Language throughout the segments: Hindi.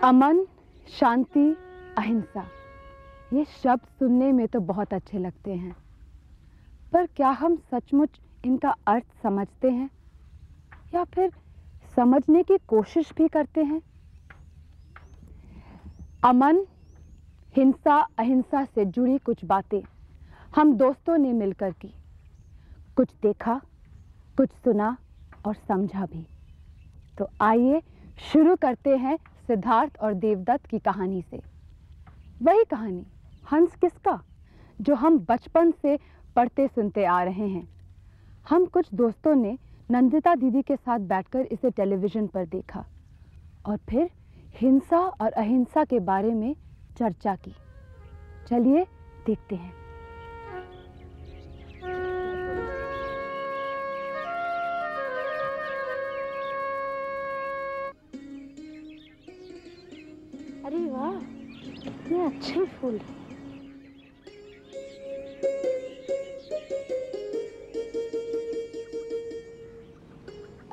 अमन, शांति, अहिंसा, ये शब्द सुनने में तो बहुत अच्छे लगते हैं, पर क्या हम सचमुच इनका अर्थ समझते हैं या फिर समझने की कोशिश भी करते हैं? अमन, हिंसा, अहिंसा से जुड़ी कुछ बातें हम दोस्तों ने मिलकर की। कुछ देखा, कुछ सुना और समझा भी। तो आइए शुरू करते हैं सिद्धार्थ और देवदत्त की कहानी से। वही कहानी, हंस किसका, जो हम बचपन से पढ़ते सुनते आ रहे हैं। हम कुछ दोस्तों ने नंदिता दीदी के साथ बैठकर इसे टेलीविज़न पर देखा और फिर हिंसा और अहिंसा के बारे में चर्चा की। चलिए देखते हैं। अरे वाह, कितने अच्छे फूल।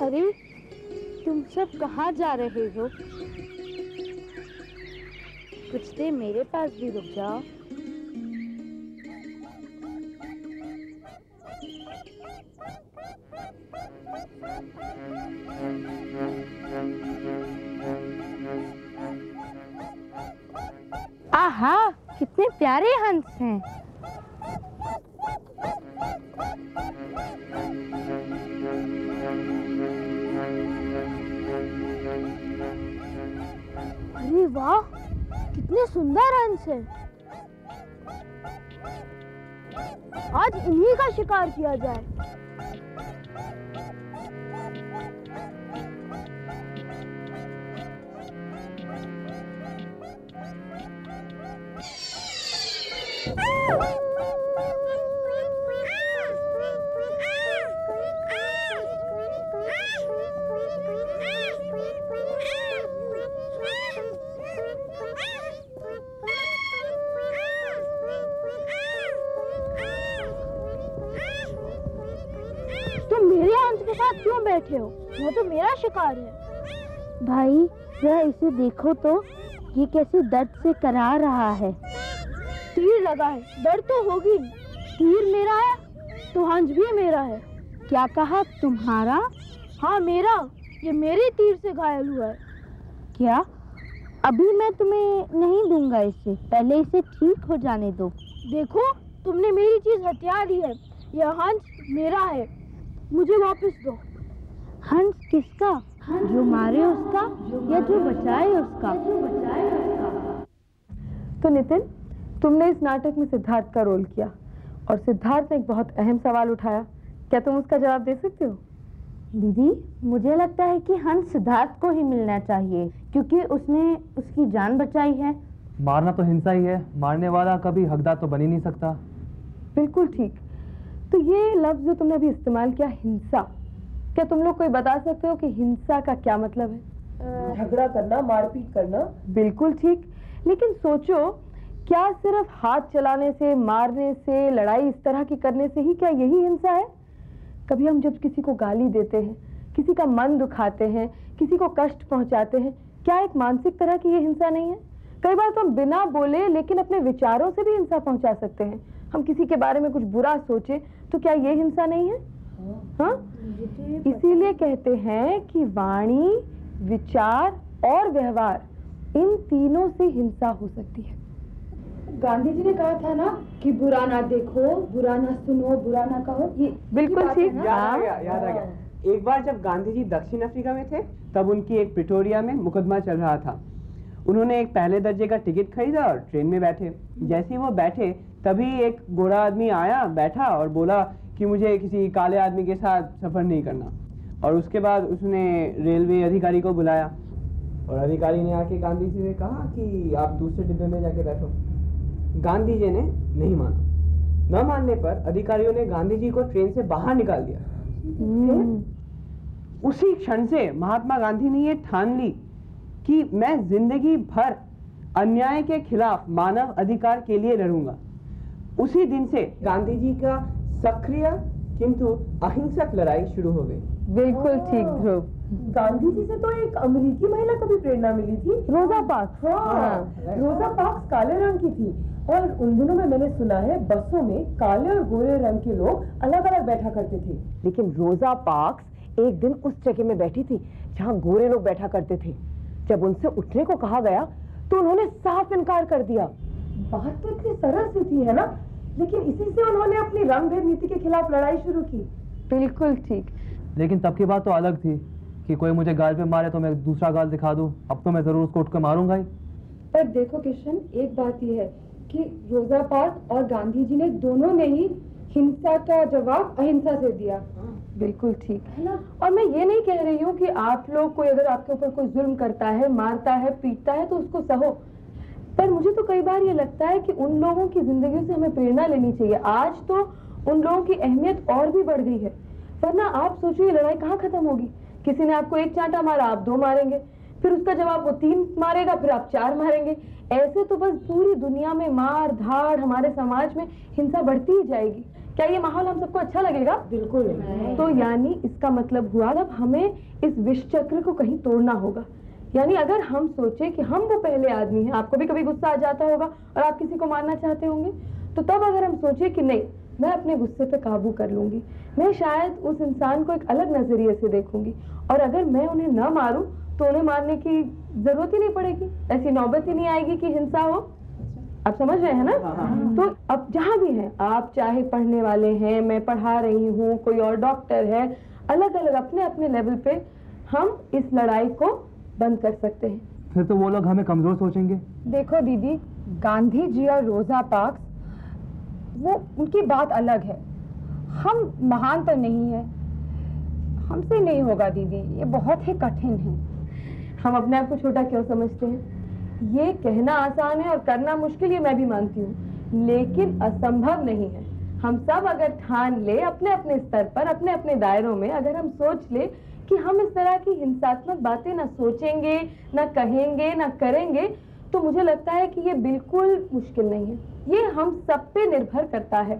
अरे तुम सब कहाँ जा रहे हो? कुछ देर मेरे पास भी रुक जाओ। आहा, कितने प्यारे हंस हैं। अरे वाह, कितने सुंदर हंस हैं। आज इन्हीं का शिकार किया जाए। तुम मेरे हंस के साथ क्यों बैठे हो? वो तो मेरा शिकार है। भाई जरा इसे देखो तो, ये कैसे दर्द से कराह रहा है। तीर लगा है, दर्द तो होगी। तीर मेरा है तो हंस भी मेरा है। क्या कहा, तुम्हारा? हाँ मेरा, ये मेरे तीर से घायल हुआ है। क्या? अभी मैं तुम्हें नहीं दूंगा इसे, पहले इसे ठीक हो जाने दो। देखो, तुमने मेरी चीज हथिया ली है। यह हंस मेरा है, मुझे वापस दो। हंस किसका? जो मारे उसका या जो बचाए उसका? तो नितिन, तुमने इस नाटक में सिद्धार्थ का रोल किया और सिद्धार्थ ने एक बहुत अहम सवाल उठाया। क्या तुम उसका जवाब दे सकते हो? दीदी, मुझे लगता है कि हंस सिद्धार्थ को ही मिलना चाहिए, क्योंकि उसने उसकी जान बचाई है। मारना तो हिंसा ही है, मारने वाला कभी हकदार तो बन ही नहीं सकता। बिल्कुल ठीक। तो ये लफ्ज जो तुमने अभी इस्तेमाल किया, हिंसा, क्या तुम लोग कोई बता सकते हो कि हिंसा का क्या मतलब है? झगड़ा करना, मारपीट करना। बिल्कुल ठीक, लेकिन सोचो, क्या सिर्फ हाथ चलाने से, मारने से, लड़ाई इस तरह की करने से ही क्या यही हिंसा है? कभी हम जब किसी को गाली देते हैं, किसी का मन दुखाते हैं, किसी को कष्ट पहुंचाते हैं, क्या एक मानसिक तरह की ये हिंसा नहीं है? कई बार तो हम बिना बोले लेकिन अपने विचारों से भी हिंसा पहुंचा सकते हैं। हम किसी के बारे में कुछ बुरा सोचे तो क्या ये हिंसा नहीं है? हाँ, इसीलिए कहते हैं कि वाणी, विचार और व्यवहार, इन तीनों से हिंसा हो सकती है। गांधी जी ने कहा था ना कि बुरा ना देखो, बुरा ना सुनो, बुरा ना कहो। ये बिल्कुल ठीक। याद आ गया। एक बार जब गांधी जी दक्षिण अफ्रीका में थे, तब उनकी एक प्रिटोरिया में मुकदमा चल रहा था। उन्होंने एक पहले दर्जे का टिकट खरीदा और ट्रेन में बैठे। जैसे ही वो बैठे, तभी एक गोरा आदमी आया, बैठा और बोला कि मुझे किसी काले आदमी के साथ सफर नहीं करना। और उसके बाद उसने रेलवे अधिकारी को बुलाया और अधिकारी ने आके गांधी जी से कहा कि आप दूसरे डिब्बे में जाके बैठो। गांधी जी ने नहीं माना। न मानने पर अधिकारियों ने गांधी जी को ट्रेन से बाहर निकाल दिया। उसी क्षण से महात्मा गांधी ने ये ठान ली कि मैं जिंदगी भर अन्याय के खिलाफ मानव अधिकार के लिए लड़ूंगा। उसी दिन से गांधी जी का सक्रिय किंतु अहिंसक लड़ाई शुरू हो गई। बिल्कुल ठीक ध्रुव। गांधी जी से तो एक अमेरिकी महिला को भी प्रेरणा मिली थी, रोजा पार्क्स। हाँ, रोजा पार्क्स काले रंग की थी और उन दिनों में मैंने सुना है बसों में काले और गोरे रंग के लोग अलग अलग बैठा करते थे। लेकिन रोजा पार्क्स एक दिन उस जगह में बैठी थी जहाँ गोरे लोग बैठा करते थे। जब उनसे उठने को कहा गया तो उन्होंने साफ इनकार कर दिया। बात तो इतनी सरल सी थी, है ना? लेकिन इसी से उन्होंने अपनी रंग भेद नीति के खिलाफ लड़ाई शुरू की। बिल्कुल ठीक। लेकिन तब की बात तो अलग थी कि कोई मुझे गाल पे मारे तो मैं दूसरा गाल दिखा दूं। अब तो मैं जरूर उसको उठ कर मारूंगा ही। पर देखो किशन, एक बात यह है कि रोजा पार्क्स और गांधी जी ने दोनों ने ही हिंसा का जवाब अहिंसा से दिया। बिल्कुल ठीक है ना। और मैं ये नहीं कह रही हूँ कि आप लोग कोई अगर आपके ऊपर कोई जुल्म करता है, मारता है, पीटता है तो उसको सहो। पर मुझे तो कई बार ये लगता है कि उन लोगों की जिंदगियों से हमें प्रेरणा लेनी चाहिए। आज तो उन लोगों की अहमियत और भी बढ़ गई है, वरना आप सोचिए लड़ाई कहाँ खत्म होगी। किसी ने आपको एक चांटा मारा, आप 2 मारेंगे, फिर उसका जवाब वो 3 मारेगा, फिर आप 4 मारेंगे। ऐसे तो बस पूरी दुनिया में मार धाड़, हमारे समाज में हिंसा बढ़ती ही जाएगी। क्या ये माहौल हम सबको अच्छा लगेगा? बिल्कुल नहीं। तो यानी इसका मतलब हुआ अब हमें इस विष चक्र को कहीं तोड़ना होगा। यानी अगर हम सोचे कि हम वो पहले आदमी हैं, आपको भी कभी गुस्सा आ जाता होगा और आप किसी को मारना चाहते होंगे, तो तब अगर हम सोचे कि नहीं, मैं अपने गुस्से पे काबू कर लूंगी, मैं शायद उस इंसान को एक अलग नजरिए से देखूंगी, और अगर मैं उन्हें न मारूं तो उन्हें मारने की जरूरत ही नहीं पड़ेगी, ऐसी नौबत ही नहीं आएगी कि हिंसा हो। आप समझ रहे हैं ना? तो अब जहाँ भी हैं आप, चाहे पढ़ने वाले हैं, मैं पढ़ा रही हूँ, कोई और डॉक्टर है, अलग अलग अपने अपने लेवल पे हम इस लड़ाई को बंद कर सकते हैं। फिर तो वो लोग हमें कमजोर सोचेंगे। देखो दीदी, गांधी जी और रोजा पार्क्स, वो उनकी बात अलग है। हम महान तो नहीं है, हमसे नहीं होगा दीदी, ये बहुत ही कठिन है। हम अपने आप को छोटा क्यों समझते हैं? ये कहना आसान है और करना मुश्किल, ये मैं भी मानती हूँ, लेकिन असंभव नहीं है। हम सब अगर ठान ले अपने अपने स्तर पर, अपने अपने दायरों में, अगर हम सोच ले कि हम इस तरह की हिंसात्मक बातें ना सोचेंगे, ना कहेंगे, ना करेंगे, तो मुझे लगता है कि ये बिल्कुल मुश्किल नहीं है। ये हम सब पे निर्भर करता है।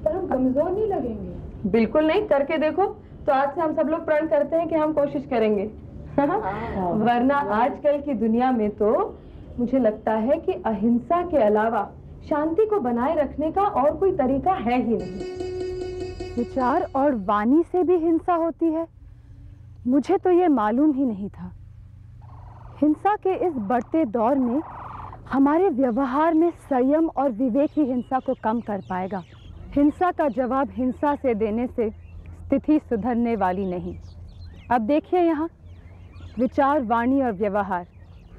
पर हम कमजोर नहीं लगेंगे। बिल्कुल नहीं, करके देखो। तो आज से हम सब लोग प्रण करते हैं कि हम कोशिश करेंगे। वरना आजकल की दुनिया में तो मुझे लगता है कि अहिंसा के अलावा शांति को बनाए रखने का और कोई तरीका है ही नहीं। विचार और वाणी से भी हिंसा होती है, मुझे तो ये मालूम ही नहीं था। हिंसा के इस बढ़ते दौर में हमारे व्यवहार में संयम और विवेक ही हिंसा को कम कर पाएगा। हिंसा का जवाब हिंसा से देने से स्थिति सुधरने वाली नहीं। अब देखिए यहाँ, विचार, वाणी और व्यवहार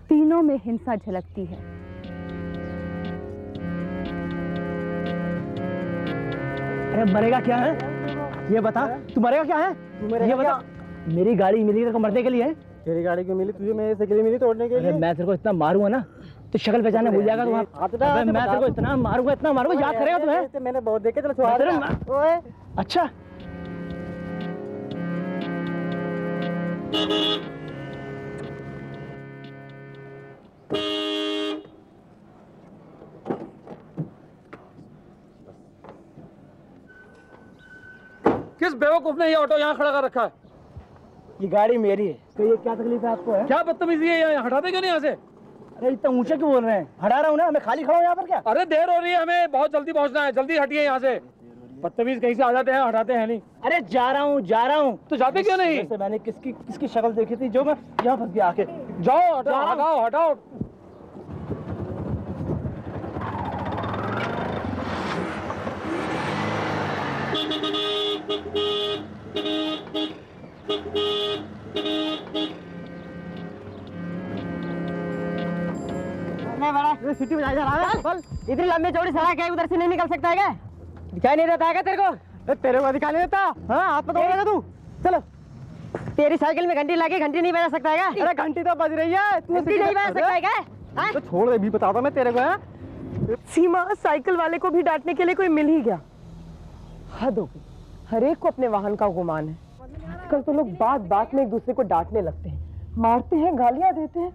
तीनों में हिंसा झलकती है। अरे मरेगा क्या है? ये बता, तू मरेगा क्या है? ये बता। मेरी गाड़ी मिली तेरे को मरने के लिए है? तेरी गाड़ी क्यों मिली तुझे? मेरे साइकिल मिली तोड़ने के लिए। मैं तेरे को इतना मारूंगा ना तो शक्ल पहचाने भूल जाएगा तू। मैं तेरे को इतना मारूंगा याद करेगा तुम्हें? मैंने बहुत देखे। चलो ओए अच्छा किस बेवकूफ ने ये ऑटो यहाँ खड़ा कर रखा है? ये गाड़ी मेरी है। तो ये क्या तकलीफ है आपको? है क्या बदतमीजी है? यहाँ हटाते क्यों नहीं यहाँ से? अरे इतना ऊंचे क्यों बोल रहे हैं? हटा रहा हूँ ना, मैं खाली खड़ा हूँ यहाँ पर। क्या? अरे देर हो रही है, हमें बहुत जल्दी पहुँचना है, जल्दी हटिए यहाँ से। बदतमीज कहीं से आ जाते हैं, हटाते हैं नहीं। अरे जा रहा हूँ। तो जाते क्यों नहीं? मैंने किसकी शक्ल देखी थी जो मैं यहाँ फंस गया आके। जाओ, हटाओ। सिटी में जा रहा है। इतनी लंबी चौड़ी सड़क है, उधर से नहीं निकल सकता है क्या? दिखाई नहीं देता है क्या तेरे को? तेरे को दिखाई नहीं देता? हाँ, हाथ में दौड़ेगा तू। चलो, तेरी साइकिल में घंटी लगी, घंटी नहीं बजा सकता है क्या? अरे घंटी तो बज रही है, तू घंटी नहीं बजा सकता है क्या? तो छोड़ दे, भी बताता मैं तेरे को। सीमा, साइकिल वाले को भी डांटने के लिए कोई मिल ही गया। हद हो गई, हर एक को अपने वाहन का गुमान है। आजकल तो लोग बात बात में एक दूसरे को डांटने लगते हैं, मारते हैं, गालियां देते हैं,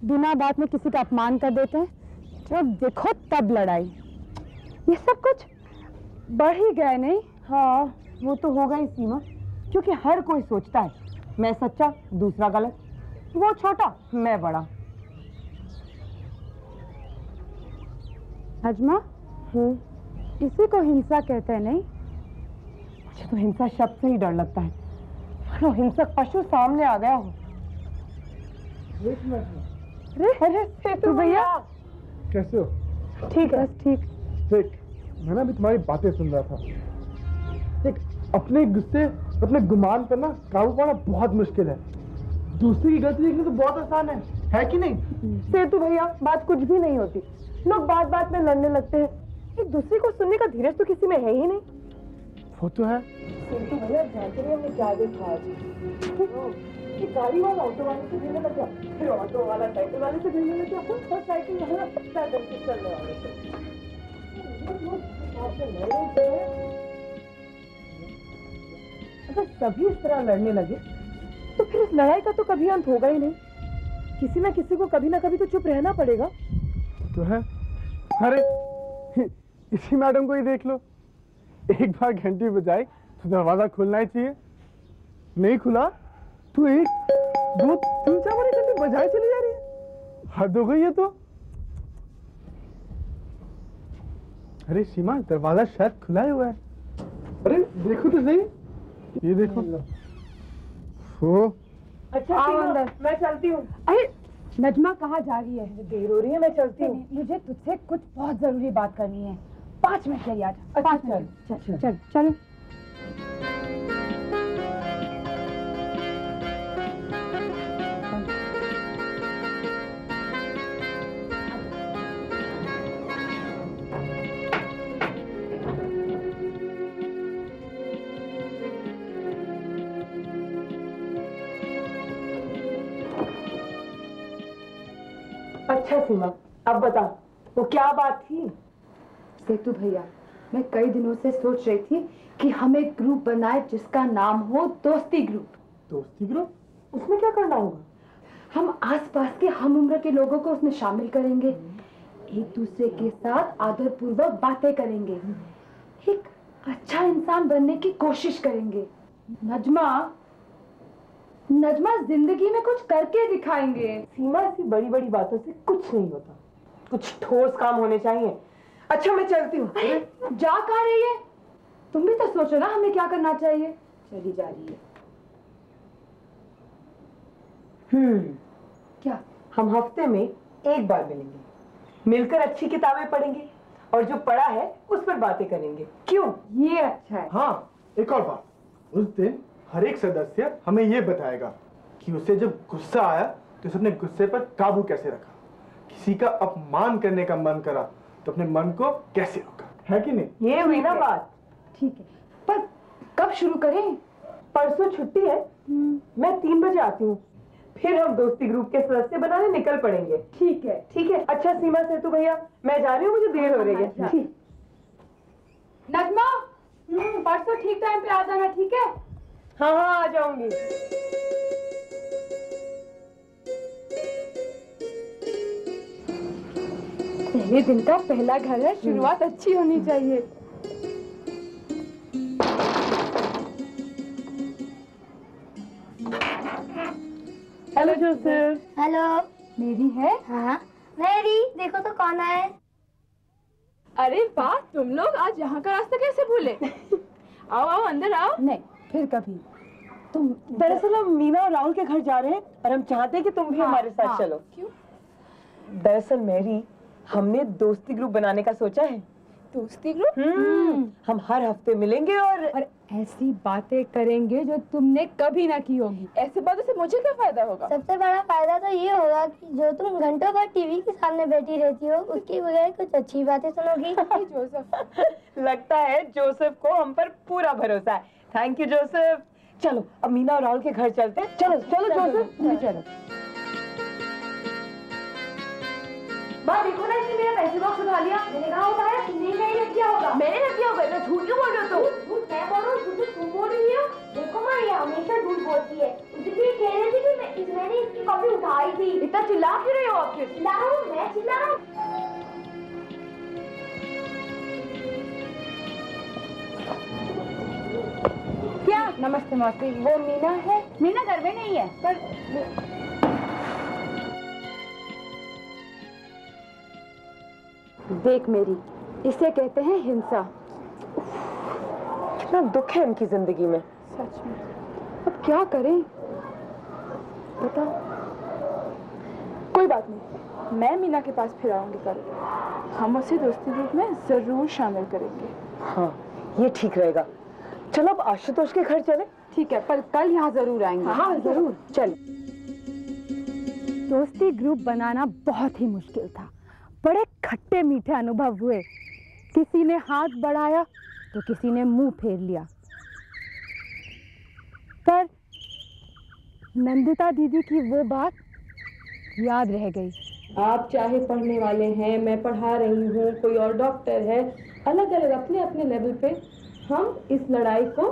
बिना बात में किसी का अपमान कर देते हैं। जब देखो तब लड़ाई। ये सब कुछ बढ़ ही गया नहीं? हाँ वो तो होगा ही सीमा, क्योंकि हर कोई सोचता है मैं सच्चा दूसरा गलत, वो छोटा मैं बड़ा। नजमा, इसी को हिंसा कहते हैं नहीं? मुझे तो हिंसा शब्द से ही डर लगता है, मानो हिंसक पशु सामने आ गया हो। अरे सेतु भैया, कैसे हो? ठीक है, ठीक। देख, मैं ना अभी तुम्हारी बातें सुन रहा था। देख, अपने गुस्से, अपने गुमान पर ना काबू पाना बहुत मुश्किल है। दूसरी की गलती देखना तो बहुत आसान है कि नहीं? सेतु भैया, बात कुछ भी नहीं होती, लोग बात बात में लड़ने लगते हैं। एक दूसरे को सुनने का धीरज तो किसी में है ही नहीं। वो तो है। सेतु भैया, जानते हैं हमने क्या देखा आज? कि गाड़ी वाला ऑटो वाले से भिड़ने लग गया, फिर ऑटो वाला साइकिल वाले से भिड़ने लग गया, और साइकिल वाला पैदल से चलने वाले से। अगर सभी इस तरह लड़ने लगे तो फिर इस लड़ाई का तो कभी अंत होगा ही नहीं। किसी ना किसी को कभी ना कभी तो चुप रहना पड़ेगा। तो है। अरे इसी मैडम को ही देख लो, एक बार घंटी बजाई तो दरवाजा खुलना ही चाहिए, नहीं खुला तो 1 2 3 4 बार घंटी बजाई चली जा रही है। हद हो गई है तो। अरे सीमा, दरवाजा शायद खुला ही हुआ है। अरे देखो तो सही, ये देखो। हो अच्छा अंदर, मैं चलती हूँ। अरे नजमा कहाँ जा रही है? देर हो रही है, मैं चलती हूँ। मुझे तुझसे कुछ बहुत जरूरी बात करनी है। 5 मिनट के लिए आ जा। 5 मिनट। चल चल। अच्छा सीमा, अब बता, वो क्या बात थी? सेतु भैया, मैं कई दिनों से सोच रही थी कि हम एक ग्रुप बनाए जिसका नाम हो दोस्ती ग्रुप। दोस्ती ग्रुप? उसमें क्या करना होगा? हम आसपास के हम उम्र के लोगों को उसमें शामिल करेंगे, एक दूसरे के साथ आदर पूर्वक बातें करेंगे, एक अच्छा इंसान बनने की कोशिश करेंगे। नजमा जिंदगी में कुछ करके दिखाएंगे। सीमा, ऐसी बड़ी बड़ी बातों से कुछ नहीं होता, कुछ ठोस काम होने चाहिए। अच्छा मैं चलती हूँ। जा कहाँ रही है? तुम भी तो सोचो ना हमें क्या करना चाहिए। चली जा रही है। क्या? हम हफ्ते में एक बार मिलेंगे, मिलकर अच्छी किताबें पढ़ेंगे और जो पढ़ा है उस पर बातें करेंगे। क्यों? ये अच्छा है। हाँ, एक और बात, उस दिन हर एक सदस्य हमें ये बताएगा कि उसे जब गुस्सा आया तो उसने गुस्से पर काबू कैसे रखा, किसी का अपमान करने का मन करा तो अपने मन को कैसे रोका, है कि नहीं? ये हुई ना बात। ठीक है, पर कब शुरू करें? परसों छुट्टी है, मैं 3 बजे आती हूँ, फिर हम दोस्ती ग्रुप के सदस्य बनाने निकल पड़ेंगे। ठीक है। ठीक है। अच्छा सीमा, सेतु भैया, मैं जा रही हूँ, मुझे देर हो रही है। ठीक। नजमा, परसों ठीक टाइम पे आ जाना, ठीक है? हाँ हाँ, आ जाऊंगी। पहले दिन का पहला घर है, शुरुआत अच्छी होनी चाहिए। Hello Joseph. हेलो। मेरी है? हाँ मेरी, देखो तो कौन है। अरे वाह, तुम लोग आज यहाँ का रास्ता कैसे भूले? आओ आओ, अंदर आओ। नहीं, फिर कभी। तुम दरअसल हम मीना और राहुल के घर जा रहे हैं और हम चाहते हैं कि तुम भी हमारे साथ चलो। क्यों? दरअसल मैरी, हमने दोस्ती ग्रुप बनाने का सोचा है। दोस्ती ग्रुप? हम हर हफ्ते मिलेंगे और ऐसी बातें करेंगे जो तुमने कभी ना की होगी। ऐसी बातों से मुझे क्या फायदा होगा? सबसे बड़ा फायदा तो ये होगा कि जो तुम घंटों भर टीवी के सामने बैठी रहती हो, उसकी बगैर कुछ अच्छी बातें सुनोगी। जोसेफ, लगता है जोसेफ को हम पर पूरा भरोसा है। Thank you Joseph. चलो अब मीना और राहुल के घर चलते हैं। चलो चलो जोसेफ, तुम भी चलो। माँ देखो ना, इसने मेरा पैसे बॉक्स उठा लिया। मैंने कहा होता है, तुमने नहीं रख दिया होगा। मैंने रख दिया होगा। मैं झूठ क्यों बोल रही हो तुम? झूठ मैं बोल रहा हूँ, झूठ तुम बोल रही हो। देखो माँ, ये हमेशा झूठ बोलती है। उसे भी कह रही थी कि मैंने इसकी कॉपी उठाई थी। इतना चिल्ला क्यों रही हो आप? चिल्ला रहा हूँ, मैं चिल्ला रहा हूँ। नमस्ते मौसी, वो मीना है? मीना घर में नहीं है। पर देख मेरी, इसे कहते हैं हिंसा। कितना दुख है इनकी जिंदगी में। सच में, अब क्या करें? बता। कोई बात नहीं, मैं मीना के पास फिर आऊंगी कल। हम उसे दोस्ती ग्रुप में जरूर शामिल करेंगे। हाँ, ये ठीक रहेगा। चलो अब आशुतोष के घर चले। ठीक है, पर कल यहाँ जरूर आएंगे। हाँ जरूर। चल। दोस्ती ग्रुप बनाना बहुत ही मुश्किल था। बड़े खट्टे मीठे अनुभव हुए। किसी ने हाथ बढ़ाया तो किसी ने मुंह फेर लिया, पर नंदिता दीदी की वो बात याद रह गई। आप चाहे पढ़ने वाले हैं, मैं पढ़ा रही हूँ, कोई और डॉक्टर है, अलग अलग अपने अपने लेवल पे हम इस लड़ाई को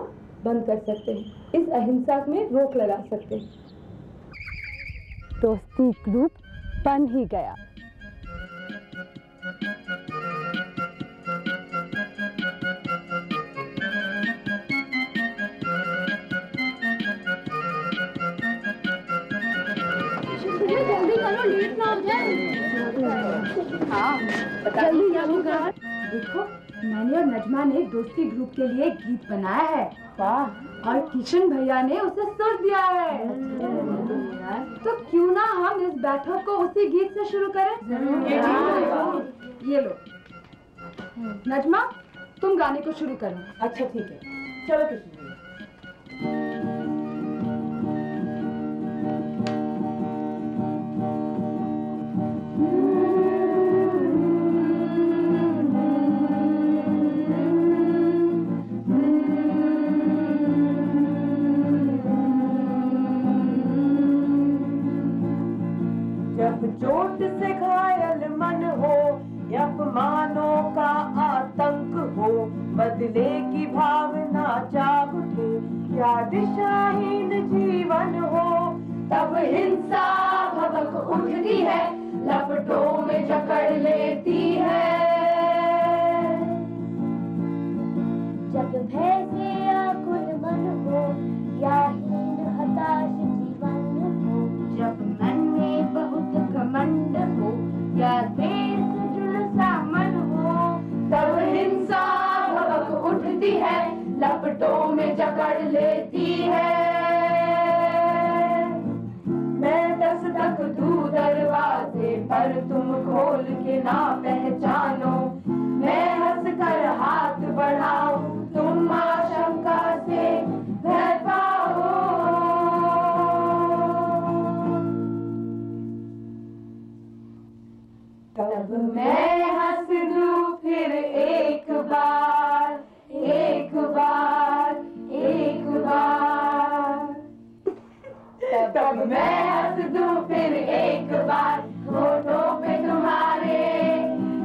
बंद कर सकते हैं, इस अहिंसा में रोक लगा सकते हैं। दोस्ती ग्रुप बन ही गया। जल्दी करो, लेट ना हो जाए। हाँ, जल्दी क्या होगा? देखो, मैंने और नजमा ने दोस्ती ग्रुप के लिए गीत बनाया है। वाह! और किशन भैया ने उसे सुर दिया है। तो क्यों ना हम इस बैठक को उसी गीत से शुरू करें? ये लो, नजमा, तुम गाने को शुरू करो। अच्छा ठीक है, चलो किशन। चोट से घायल मन हो या अपमानों का आतंक हो, बदले की भावना जाग उठे या दिशाहीन जीवन हो, तब हिंसा भभक उठती है, लपटों में जकड़ लेती है। जब भय से आकुल मन हो या हीन हताश जीवन हो, जब मन में बहुत घमंड हो या देर से जुलसा मन हो, तब हिंसा भभक उठती है, लपटों में जकड़ लेती है। मैं दस्तक दूं दरवाजे पर, तुम खोल के ना पहचानो, मैं हंस कर हाथ बढ़ाऊं, तुम आशंका से भय पाओ। तब मैं हंस दूं फिर एक बार, एक बार, एक बार। तब मैं हंस दूं फिर एक बार, होठों पे तुम्हारे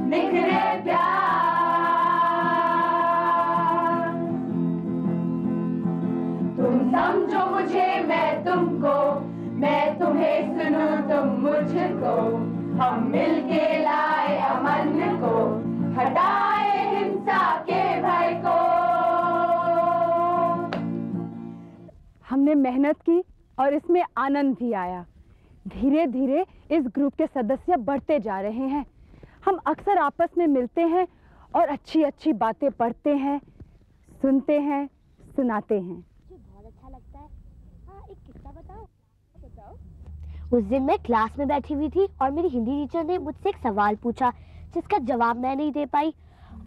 निखरे प्यार। तुम समझो मुझे, मैं तुमको, मैं तुम्हें सुनूं, तुम मुझको, हम मिलके लाए अमन को, हटाए हिंसा के भय को। हमने मेहनत की और इसमें आनंद भी आया। धीरे धीरे इस ग्रुप के सदस्य बढ़ते जा रहे हैं। हम अक्सर आपस में मिलते हैं और अच्छी अच्छी बातें पढ़ते हैं, सुनते हैं, सुनाते हैं। बहुत अच्छा लगता है। हाँ, एक किस्सा बताओ। उस दिन मैं क्लास में बैठी हुई थी और मेरी हिंदी टीचर ने मुझसे एक सवाल पूछा जिसका जवाब मैं नहीं दे पाई,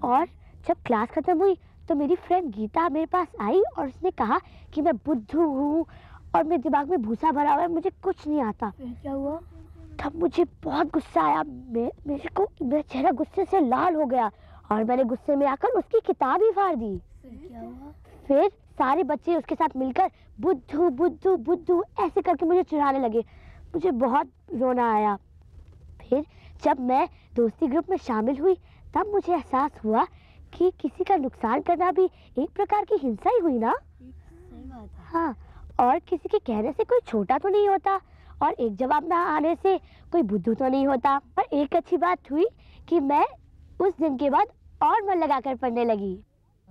और जब क्लास खत्म हुई तो मेरी फ्रेंड गीता मेरे पास आई और उसने कहा कि मैं बुद्धू हूँ और मेरे दिमाग में भूसा भरा हुआ है, मुझे कुछ नहीं आता। फिर क्या हुआ? तब मुझे बहुत गुस्सा आया। मेरा चेहरा गुस्से से लाल हो गया और मैंने गुस्से में आकर उसकी किताब ही फाड़ दी। फिर क्या हुआ? फिर सारे बच्चे उसके साथ मिलकर बुद्धू बुद्धू बुद्धू ऐसे करके मुझे चिढ़ाने लगे। मुझे बहुत रोना आया। फिर जब मैं दोस्ती ग्रुप में शामिल हुई तब मुझे एहसास हुआ कि किसी का नुकसान करना भी एक प्रकार की हिंसा ही हुई ना। सही बात है। हाँ, और किसी के कहने से कोई छोटा तो नहीं होता और एक जवाब ना आने से कोई बुद्धू तो नहीं होता। पर एक अच्छी बात हुई कि मैं उस दिन के बाद और मन लगाकर पढ़ने लगी।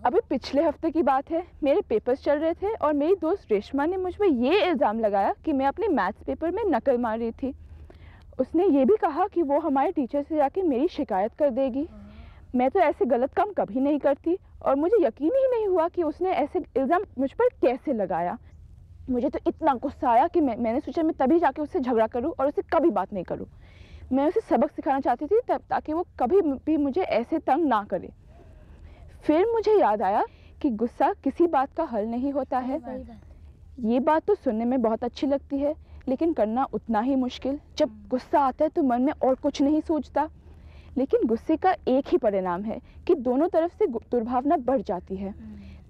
अभी पिछले हफ्ते की बात है, मेरे पेपर्स चल रहे थे और मेरी दोस्त रेशमा ने मुझ पर ये इल्ज़ाम लगाया कि मैं अपने मैथ्स पेपर में नकल मार रही थी। उसने ये भी कहा कि वो हमारे टीचर से जाके मेरी शिकायत कर देगी। मैं तो ऐसे गलत काम कभी नहीं करती और मुझे यकीन ही नहीं हुआ कि उसने ऐसे इल्ज़ाम मुझ पर कैसे लगाया। मुझे तो इतना गुस्सा आया कि मैंने सोचा मैं तभी जाके उससे झगड़ा करूं और उससे कभी बात नहीं करूं। मैं उसे सबक सिखाना चाहती थी ताकि वो कभी भी मुझे ऐसे तंग ना करे। फिर मुझे याद आया कि गुस्सा किसी बात का हल नहीं होता है। ये बात तो सुनने में बहुत अच्छी लगती है, लेकिन करना उतना ही मुश्किल। जब गुस्सा आता है तो मन में और कुछ नहीं सोचता। लेकिन गुस्से का एक ही परिणाम है कि दोनों तरफ से दुर्भावना बढ़ जाती है।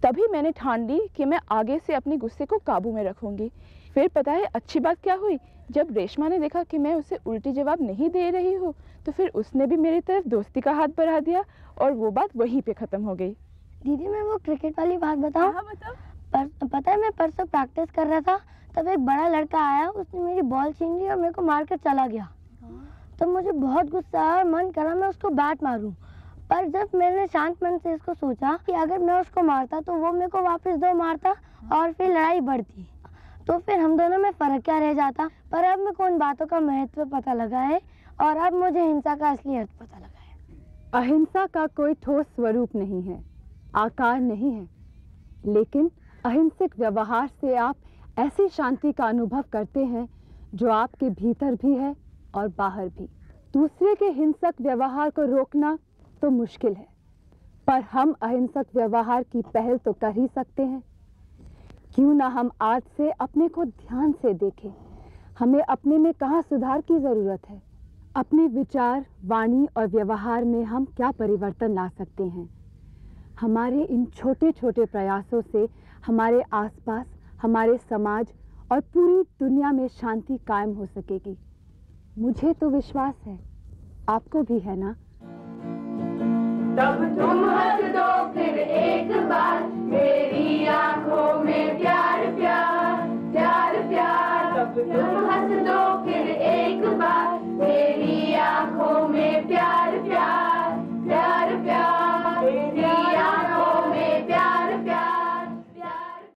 तभी मैंने ठान ली कि मैं आगे से अपने गुस्से को काबू में रखूंगी। फिर पता है अच्छी बात क्या हुई, जब रेशमा ने देखा कि मैं उसे उल्टी जवाब नहीं दे रही हूँ तो फिर उसने भी मेरी तरफ दोस्ती का हाथ बढ़ा दिया और वो बात वहीं पे ख़त्म हो गई। दीदी मैं वो क्रिकेट वाली बात बताऊँ? हाँ बताओ। पता है मैं परसों प्रैक्टिस कर रहा था, तब एक बड़ा लड़का आया, उसने मेरी बॉल छीन ली और मेरे को मार कर चला गया। तो मुझे बहुत गुस्सा आया और मन करा मैं उसको बैट मारूं। पर जब मैंने शांत मन से इसको सोचा कि अगर मैं उसको मारता तो वो मेरे को वापस 2 मारता और फिर लड़ाई बढ़ती, तो फिर हम दोनों में फ़र्क क्या रह जाता। पर अब मेरे को उन बातों का महत्व पता लगा है और अब मुझे हिंसा का असली अर्थ पता लगा है। अहिंसा का कोई ठोस स्वरूप नहीं है, आकार नहीं है, लेकिन अहिंसक व्यवहार से आप ऐसी शांति का अनुभव करते हैं जो आपके भीतर भी है और बाहर भी। दूसरे के हिंसक व्यवहार को रोकना तो मुश्किल है, पर हम अहिंसक व्यवहार की पहल तो कर ही सकते हैं। क्यों ना हम आज से अपने को ध्यान से देखें, हमें अपने में कहाँ सुधार की ज़रूरत है, अपने विचार, वाणी और व्यवहार में हम क्या परिवर्तन ला सकते हैं। हमारे इन छोटे छोटे प्रयासों से हमारे आसपास, हमारे समाज और पूरी दुनिया में शांति कायम हो सकेगी। मुझे तो विश्वास है, आपको भी है ना? तब तुम हंस दो फिर एक बार, मेरी आंखों में प्यार प्यार प्यार प्यार। तब तुम हंस दो